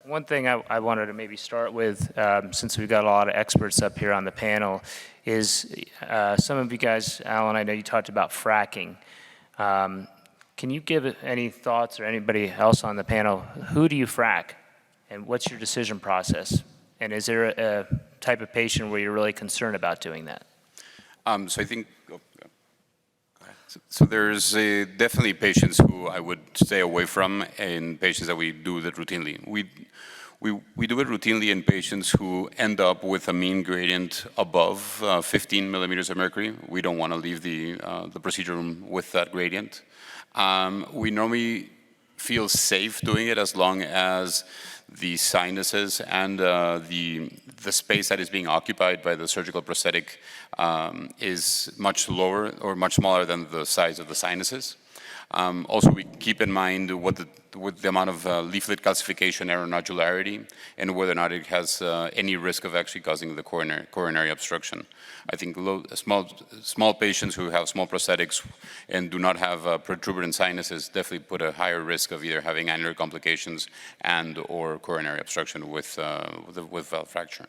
One thing I wanted to maybe start with, since we've got a lot of experts up here on the panel, is some of you guys, Alan, I know you talked about fracking. Can you give any thoughts, or anybody else on the panel, who do you frack? And what's your decision process? And is there a type of patient where you're really concerned about doing that? So I think, so there's definitely patients who I would stay away from, and patients that we do that routinely. We do it routinely in patients who end up with a mean gradient above 15 millimeters of mercury. We don't want to leave the procedure room with that gradient. We normally feel safe doing it as long as the sinuses and the space that is being occupied by the surgical prosthetic is much lower or much smaller than the size of the sinuses. Also, we keep in mind with the amount of leaflet calcification or nodularity, and whether or not it has any risk of actually causing the coronary obstruction. I think small patients who have small prosthetics and do not have protuberant sinuses definitely put a higher risk of either having annular complications and or coronary obstruction with valve fracture.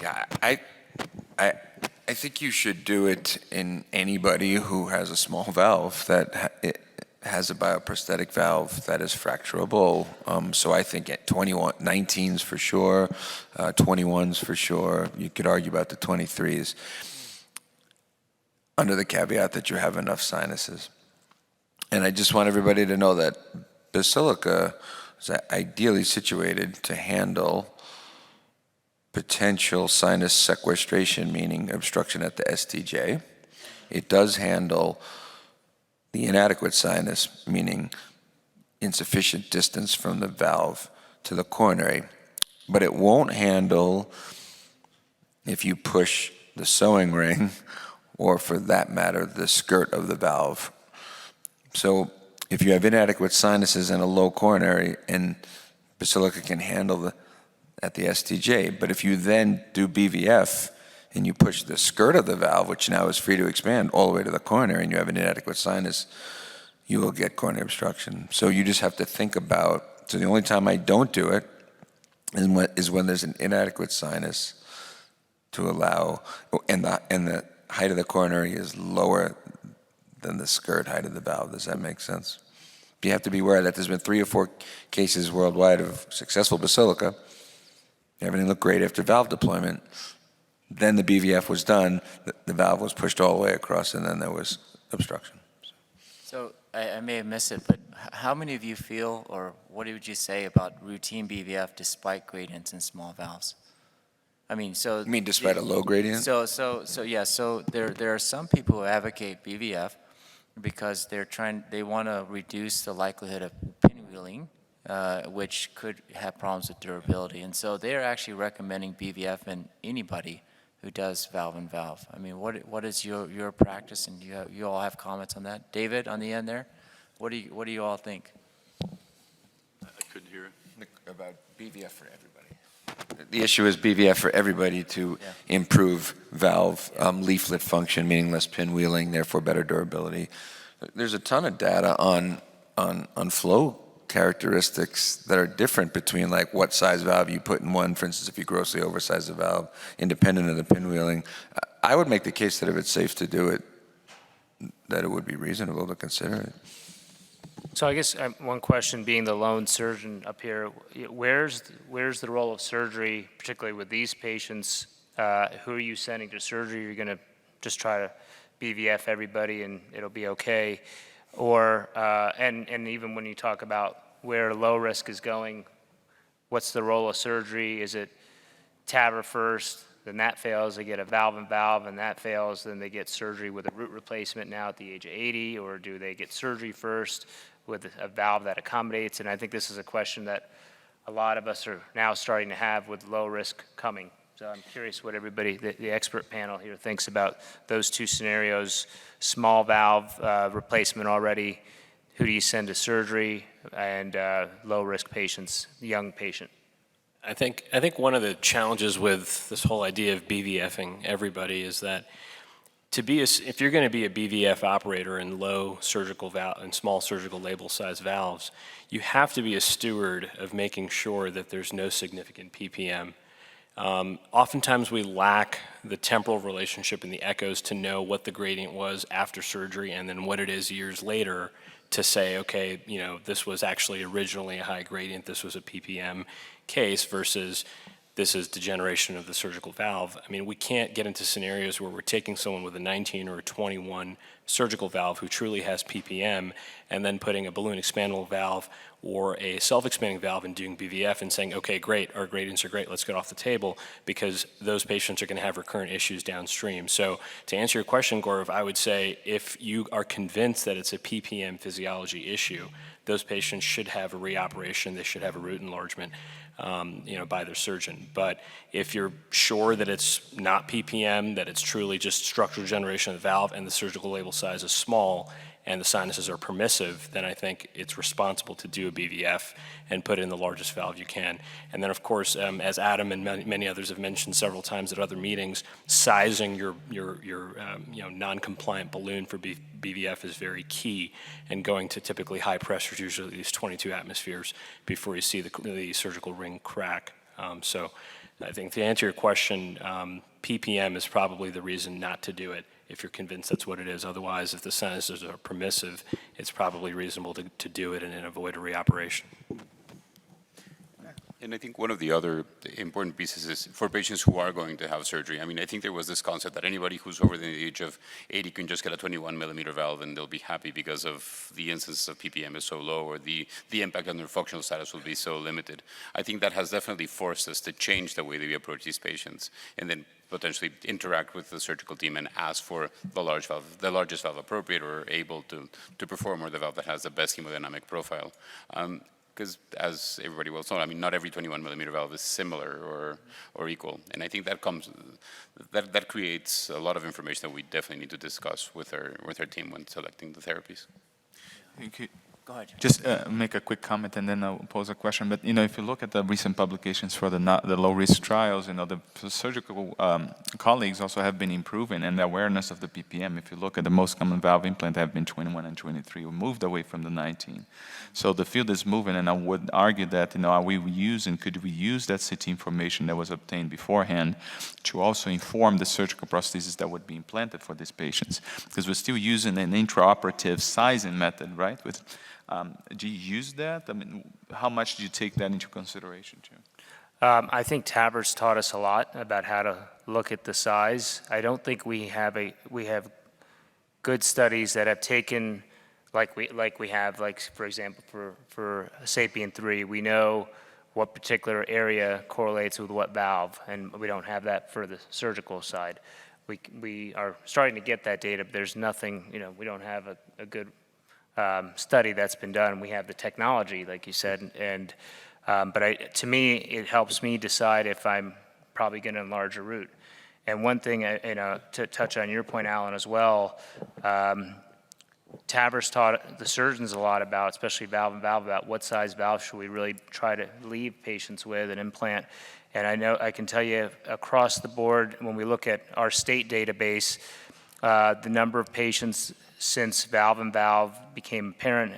Yeah, I think you should do it in anybody who has a small valve that has a bioprosthetic valve that is fracturable. So I think at 19s for sure, 21s for sure. You could argue about the 23s, under the caveat that you have enough sinuses. And I just want everybody to know that Basilica is ideally situated to handle potential sinus sequestration, meaning obstruction at the STJ. It does handle the inadequate sinus, meaning insufficient distance from the valve to the coronary. But it won't handle if you push the sewing ring, or for that matter, the skirt of the valve. So if you have inadequate sinuses and a low coronary, and Basilica can handle at the STJ, but if you then do BVF and you push the skirt of the valve, which now is free to expand all the way to the coronary, and you have an inadequate sinus, you will get coronary obstruction. So you just have to think about, so the only time I don't do it is when there's an inadequate sinus to allow, and the height of the coronary is lower than the skirt height of the valve. Does that make sense? You have to be aware that there's been 3 or 4 cases worldwide of successful Basilica. Everything looked great after valve deployment. Then the BVF was done, the valve was pushed all the way across, and then there was obstruction. So I may have missed it, but how many of you feel, or what would you say about routine BVF despite gradients in small valves? I mean, so... You mean despite a low gradient? So there are some people who advocate BVF because they want to reduce the likelihood of pinwheeling, which could have problems with durability. And so they're actually recommending BVF in anybody who does valve-in-valve. I mean, what is your practice, and you all have comments on that? David, on the end there, what do you all think? I couldn't hear it. About BVF for everybody. The issue is BVF for everybody to improve valve leaflet function, meaning less pinwheeling, therefore better durability. There's a ton of data on flow characteristics that are different between like what size valve you put in one. For instance, if you grossly oversize the valve, independent of the pinwheeling, I would make the case that if it's safe to do it, that it would be reasonable to consider it. So I guess one question, being the lone surgeon up here, where's the role of surgery, particularly with these patients? Who are you sending to surgery? You're going to just try to BVF everybody and it'll be okay? Or, and even when you talk about where low risk is going, what's the role of surgery? Is it TAVR first, then that fails, they get a valve-in-valve, and that fails, then they get surgery with a root replacement now at the age of 80, or do they get surgery first with a valve that accommodates? And I think this is a question that a lot of us are now starting to have with low risk coming. So I'm curious what everybody, the expert panel here, thinks about those two scenarios: small valve replacement already, who do you send to surgery, and low risk patients, young patient. I think one of the challenges with this whole idea of BVFing everybody is that if you're going to be a BVF operator in low surgical valve and small surgical label size valves, you have to be a steward of making sure that there's no significant PPM. Oftentimes we lack the temporal relationship in the echoes to know what the gradient was after surgery and then what it is years later to say, okay, you know, this was actually originally a high gradient, this was a PPM case versus this is degeneration of the surgical valve. I mean, we can't get into scenarios where we're taking someone with a 19 or a 21 surgical valve who truly has PPM and then putting a balloon expandable valve or a self-expanding valve and doing BVF and saying, okay, great, our gradients are great, let's get off the table, because those patients are going to have recurrent issues downstream. So to answer your question, Gaurav, I would say if you are convinced that it's a PPM physiology issue, those patients should have a reoperation, they should have a root enlargement, you know, by their surgeon. But if you're sure that it's not PPM, that it's truly just structural degeneration of the valve and the surgical label size is small and the sinuses are permissive, then I think it's responsible to do a BVF and put in the largest valve you can. And then, of course, as Adam and many others have mentioned several times at other meetings, sizing your you know, non-compliant balloon for BVF is very key, and going to typically high pressures, usually at least 22 atmospheres, before you see the surgical ring crack. So I think to answer your question, PPM is probably the reason not to do it if you're convinced that's what it is. Otherwise, if the sinuses are permissive, it's probably reasonable to do it and then avoid a reoperation. And I think one of the other important pieces is for patients who are going to have surgery. I mean, I think there was this concept that anybody who's over the age of 80 can just get a 21 millimeter valve and they'll be happy because of the incidence of PPM is so low, or the impact on their functional status will be so limited. I think that has definitely forced us to change the way that we approach these patients, and then potentially interact with the surgical team and ask for the largest valve appropriate or able to perform, or the valve that has the best hemodynamic profile. Because as everybody will know, I mean, not every 21 millimeter valve is similar or equal. And I think that that creates a lot of information that we definitely need to discuss with our team when selecting the therapies. Go ahead. Just make a quick comment and then I'll pose a question. But, you know, if you look at the recent publications for the low-risk trials, you know, the surgical colleagues also have been improving in the awareness of the PPM. If you look at the most common valve implant have been 21 and 23. We moved away from the 19. So the field is moving, and I would argue that, you know, could we use that CT information that was obtained beforehand to also inform the surgical prosthesis that would be implanted for these patients? Because we're still using an intraoperative sizing method, right? Do you use that? I mean, how much do you take that into consideration, too? I think TAVR's taught us a lot about how to look at the size. I don't think we have good studies that have taken, like we have, like for example, for SAPIEN 3, we know what particular area correlates with what valve, and we don't have that for the surgical side. We are starting to get that data, but there's nothing, you know, we don't have a good study that's been done. We have the technology, like you said, and but to me, it helps me decide if I'm probably going to enlarge a root. And one thing, you know, to touch on your point, Alan, as well, TAVR's taught the surgeons a lot about, especially valve, about what size valve should we really try to leave patients with an implant. And I know I can tell you across the board, when we look at our state database, the number of patients since valve became apparent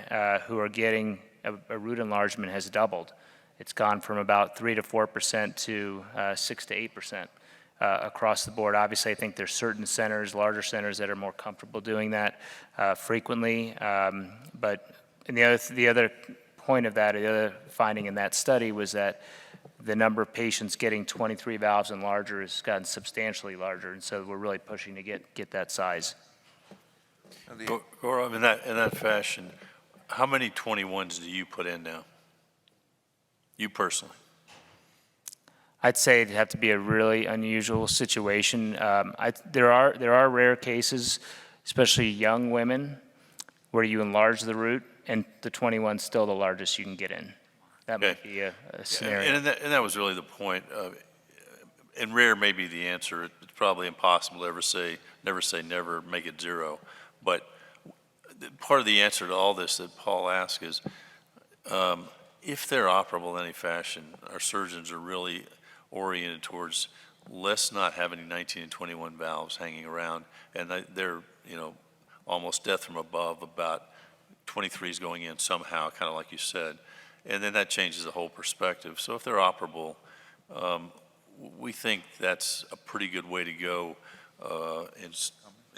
who are getting a root enlargement has doubled. It's gone from about 3 to 4% to 6 to 8% across the board. Obviously, I think there's certain centers, larger centers, that are more comfortable doing that frequently. But the other point of that, the other finding in that study was that the number of patients getting 23 valves and larger has gotten substantially larger, and so we're really pushing to get that size. Gaurav, in that fashion, how many 21s do you put in now? You personally? I'd say it'd have to be a really unusual situation. There are rare cases, especially young women, where you enlarge the root and the 21's still the largest you can get in. That might be a scenario. And that was really the point. And rare may be the answer. It's probably impossible to never say never, make it zero. But part of the answer to all this that Paul asked is, if they're operable in any fashion, our surgeons are really oriented towards let's not have any 19 and 21 valves hanging around. And they're, almost death from above, about 23s going in somehow, kind of like you said. And then that changes the whole perspective. So if they're operable, we think that's a pretty good way to go,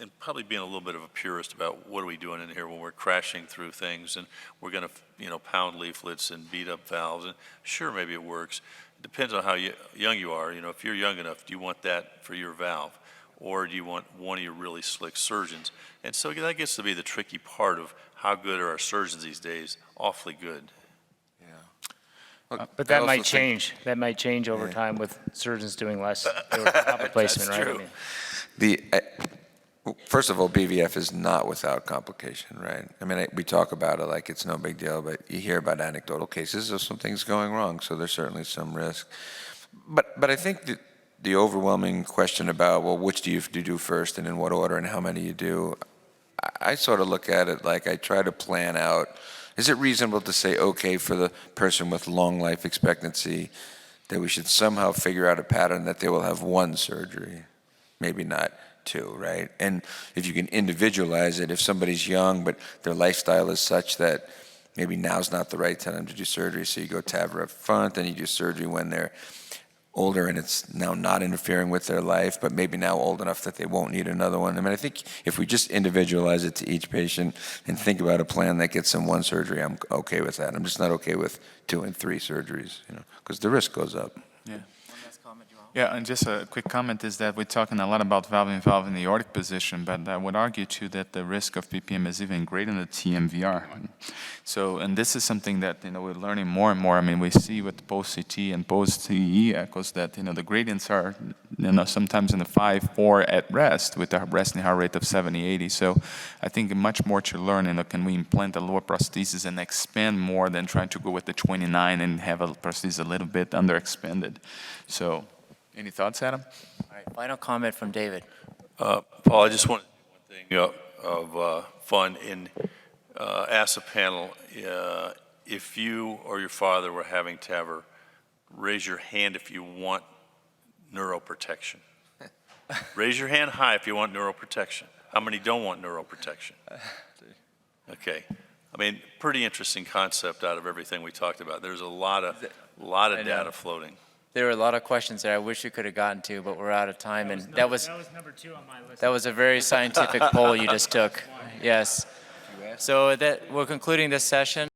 and probably being a little bit of a purist about what are we doing in here when we're crashing through things and we're going to, pound leaflets and beat up valves. And sure, maybe it works. It depends on how young you are. If you're young enough, do you want that for your valve? Or do you want one of your really slick surgeons? And so that gets to be the tricky part of how good are our surgeons these days. Awfully good. But that might change. That might change over time with surgeons doing less top replacement, right? true. First of all, BVF is not without complication, right? I mean, we talk about it like it's no big deal, but you hear about anecdotal cases of some things going wrong, so there's certainly some risk. But I think that the overwhelming question about, well, which do you do first and in what order and how many you do, I sort of look at it like I try to plan out, is it reasonable to say, okay, for the person with long life expectancy, that we should somehow figure out a pattern that they will have one surgery, maybe not two, right? And if you can individualize it, if somebody's young but their lifestyle is such that maybe now's not the right time to do surgery, so you go TAVR up front, then you do surgery when they're older and it's now not interfering with their life, but maybe now old enough that they won't need another one. I mean, I think if we just individualize it to each patient and think about a plan that gets them one surgery, I'm okay with that. I'm just not okay with 2 and 3 surgeries, because the risk goes up. Yeah. Yeah, and just a quick comment is that we're talking a lot about valve-in-valve in the aortic position, but I would argue too that the risk of PPM is even greater in the TMVR. So, and this is something that, we're learning more and more. I mean, we see with post-CT and post-TE echoes that, the gradients are, sometimes in the 5, 4 at rest with a resting heart rate of 70, 80. So I think much more to learn, can we implant a lower prosthesis and expand more than trying to go with the 29 and have a prosthesis a little bit underexpanded. So, any thoughts, Adam? All right, final comment from David. Paul, I just want to do one thing of fun and ask the panel, if you or your father were having TAVR, raise your hand if you want neuroprotection. Raise your hand high if you want neuroprotection. How many don't want neuroprotection? Okay. I mean, pretty interesting concept out of everything we talked about. There's a lot of data floating. There were a lot of questions that I wish we could have gotten to, but we're out of time, and that was number 2 on my list. that was a very scientific poll you just took. Yes. So we're concluding this session.